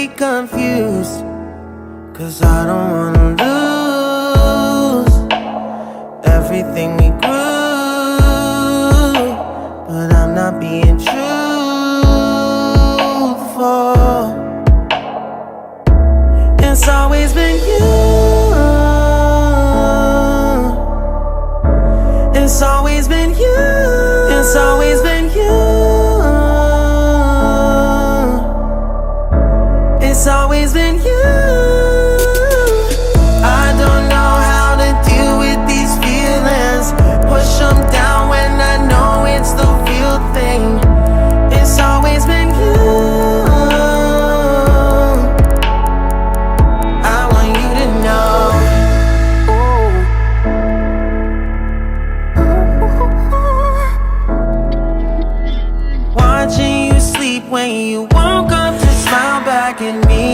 be confused, 'cause I don't wanna lose everything we grew. But I'm not being truthful. It's always been you. It's always been you. It's always been you. It's always been you. I don't know how to deal with these feelings. Push them down when I know it's the real thing. It's always been you. I want you to know. Watching you sleep when you woke up to smile back at me.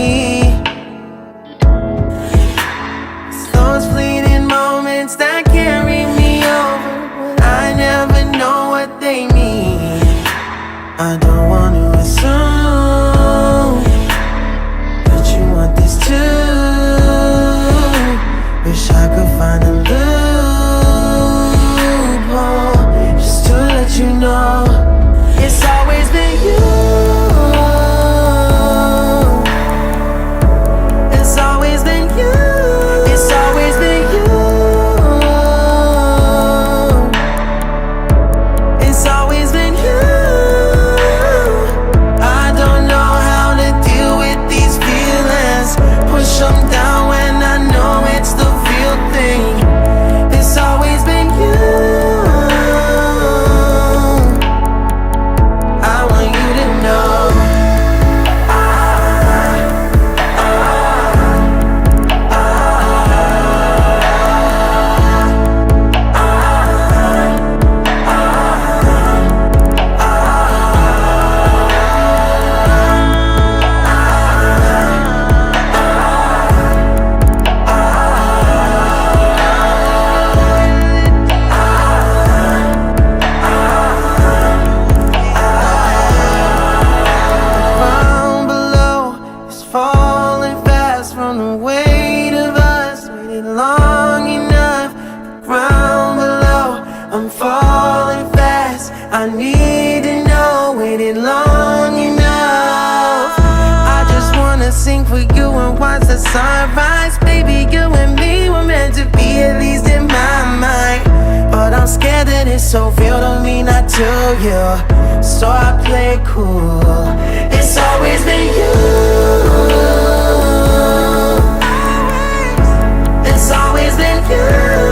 It's those fleeting moments that carry me over, but I never know what they mean. I don't want to assume that you want this too. Wish I could find a loophole just to let you know. It's always been you. It's always been you. It's always been you. It's always been you. I don't know how to deal with these feelings. Push them down when I know it's the real thing. It's always been you. I want you to know. Ground below is falling fast from the weight of us. Waited long enough. Ground below, I'm falling fast. I need to know. Waited long enough. I just wanna sing for you and watch the sunrise. Baby, you and me were meant to be, at least in my mind. But I'm scared that it's so real, don't mean not to you. So I play cool. It's always been you. It's always been you.